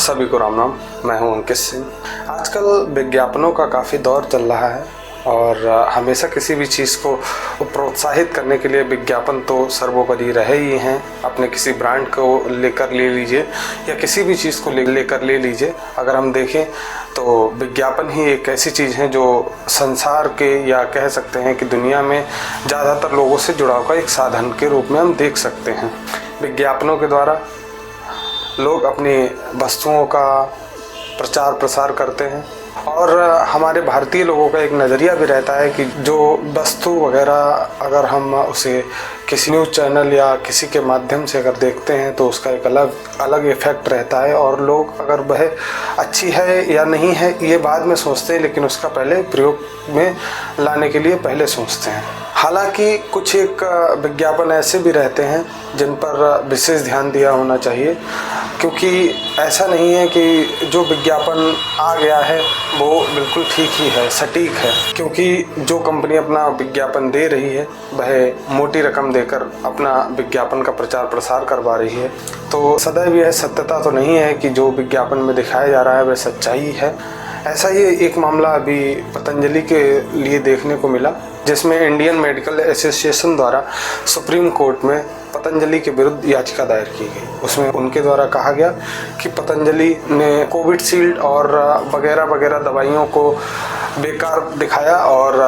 सभी को राम राम। मैं हूं अंकित सिंह। आजकल विज्ञापनों का काफ़ी दौर चल रहा है और हमेशा किसी भी चीज़ को प्रोत्साहित करने के लिए विज्ञापन तो सर्वोपरि रहे ही हैं। अपने किसी ब्रांड को लेकर ले लीजिए या किसी भी चीज़ को लेकर ले लीजिए, अगर हम देखें तो विज्ञापन ही एक ऐसी चीज़ है जो संसार के या कह सकते हैं कि दुनिया में ज़्यादातर लोगों से जुड़ाव का एक साधन के रूप में हम देख सकते हैं। विज्ञापनों के द्वारा लोग अपनी वस्तुओं का प्रचार प्रसार करते हैं और हमारे भारतीय लोगों का एक नज़रिया भी रहता है कि जो वस्तु वगैरह अगर हम उसे किसी न्यूज़ चैनल या किसी के माध्यम से अगर देखते हैं तो उसका एक अलग इफ़ेक्ट रहता है और लोग अगर वह अच्छी है या नहीं है ये बाद में सोचते हैं, लेकिन उसका पहले प्रयोग में लाने के लिए पहले सोचते हैं। हालांकि कुछ एक विज्ञापन ऐसे भी रहते हैं जिन पर विशेष ध्यान दिया होना चाहिए, क्योंकि ऐसा नहीं है कि जो विज्ञापन आ गया है वो बिल्कुल ठीक ही है, सटीक है, क्योंकि जो कंपनी अपना विज्ञापन दे रही है वह मोटी रकम देकर अपना विज्ञापन का प्रचार प्रसार करवा रही है। तो सदैव यह सत्यता तो नहीं है कि जो विज्ञापन में दिखाया जा रहा है वह सच्चाई है। ऐसा ही एक मामला अभी पतंजलि के लिए देखने को मिला, जिसमें इंडियन मेडिकल एसोसिएशन द्वारा सुप्रीम कोर्ट में पतंजलि के विरुद्ध याचिका दायर की गई। उसमें उनके द्वारा कहा गया कि पतंजलि ने कोविशील्ड और वगैरह वगैरह दवाइयों को बेकार दिखाया और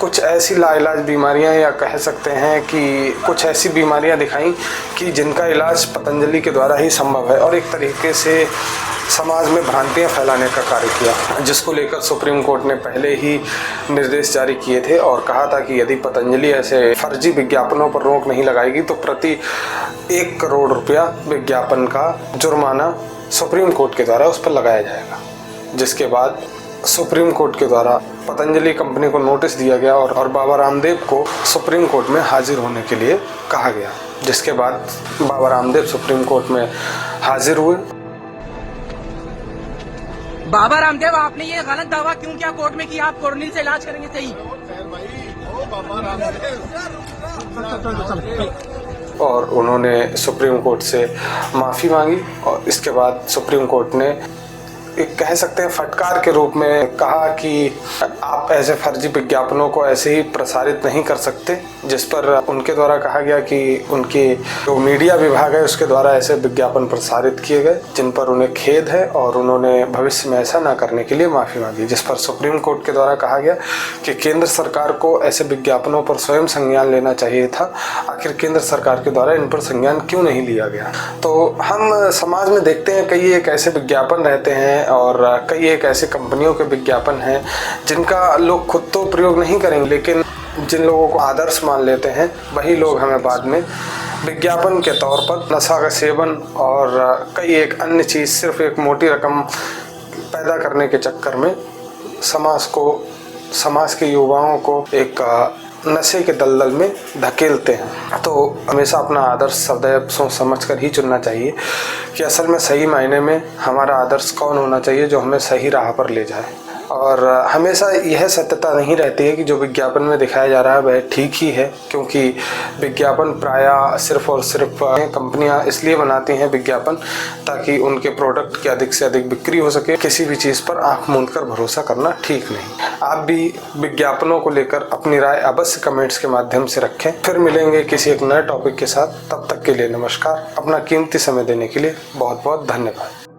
कुछ ऐसी लाइलाज बीमारियां या कह सकते हैं कि कुछ ऐसी बीमारियां दिखाई कि जिनका इलाज पतंजलि के द्वारा ही संभव है, और एक तरीके से समाज में भ्रांतियां फैलाने का कार्य किया, जिसको लेकर सुप्रीम कोर्ट ने पहले ही निर्देश जारी किए थे और कहा था कि यदि पतंजलि ऐसे फर्जी विज्ञापनों पर रोक नहीं लगाएगी तो प्रति 1 करोड़ रुपया विज्ञापन का जुर्माना सुप्रीम कोर्ट के द्वारा उस पर लगाया जाएगा। जिसके बाद सुप्रीम कोर्ट के द्वारा पतंजलि कंपनी को नोटिस दिया गया और बाबा रामदेव को सुप्रीम कोर्ट में हाजिर होने के लिए कहा गया। जिसके बाद बाबा रामदेव सुप्रीम कोर्ट में हाजिर हुए। बाबा रामदेव, आपने ये गलत दावा क्यों किया कोर्ट में कि आप कोरोनिल से इलाज करेंगे? सही और उन्होंने सुप्रीम कोर्ट से माफ़ी मांगी और इसके बाद सुप्रीम कोर्ट ने एक कह सकते हैं फटकार के रूप में कहा कि आप ऐसे फर्जी विज्ञापनों को ऐसे ही प्रसारित नहीं कर सकते, जिस पर उनके द्वारा कहा गया कि उनके जो मीडिया विभाग है उसके द्वारा ऐसे विज्ञापन प्रसारित किए गए जिन पर उन्हें खेद है और उन्होंने भविष्य में ऐसा ना करने के लिए माफ़ी मांगी। जिस पर सुप्रीम कोर्ट के द्वारा कहा गया कि केंद्र सरकार को ऐसे विज्ञापनों पर स्वयं संज्ञान लेना चाहिए था। आखिर केंद्र सरकार के द्वारा इन पर संज्ञान क्यों नहीं लिया गया? तो हम समाज में देखते हैं कई एक ऐसे विज्ञापन रहते हैं और कई एक ऐसे कंपनियों के विज्ञापन हैं जिनका लोग खुद तो प्रयोग नहीं करेंगे, लेकिन जिन लोगों को आदर्श मान लेते हैं वही लोग हमें बाद में विज्ञापन के तौर पर नशा का सेवन और कई एक अन्य चीज़ सिर्फ एक मोटी रकम पैदा करने के चक्कर में समाज के युवाओं को एक नशे के दलदल में धकेलते हैं। तो हमेशा अपना आदर्श सदैव सोच समझ कर ही चुनना चाहिए कि असल में सही मायने में हमारा आदर्श कौन होना चाहिए जो हमें सही राह पर ले जाए। और हमेशा यह सत्यता नहीं रहती है कि जो विज्ञापन में दिखाया जा रहा है वह ठीक ही है, क्योंकि विज्ञापन प्रायः सिर्फ और सिर्फ कंपनियां इसलिए बनाती हैं विज्ञापन ताकि उनके प्रोडक्ट की अधिक से अधिक बिक्री हो सके। किसी भी चीज़ पर आंख मूंद कर भरोसा करना ठीक नहीं। आप भी विज्ञापनों को लेकर अपनी राय अवश्य कमेंट्स के माध्यम से रखें। फिर मिलेंगे किसी एक नए टॉपिक के साथ। तब तक के लिए नमस्कार। अपना कीमती समय देने के लिए बहुत बहुत धन्यवाद।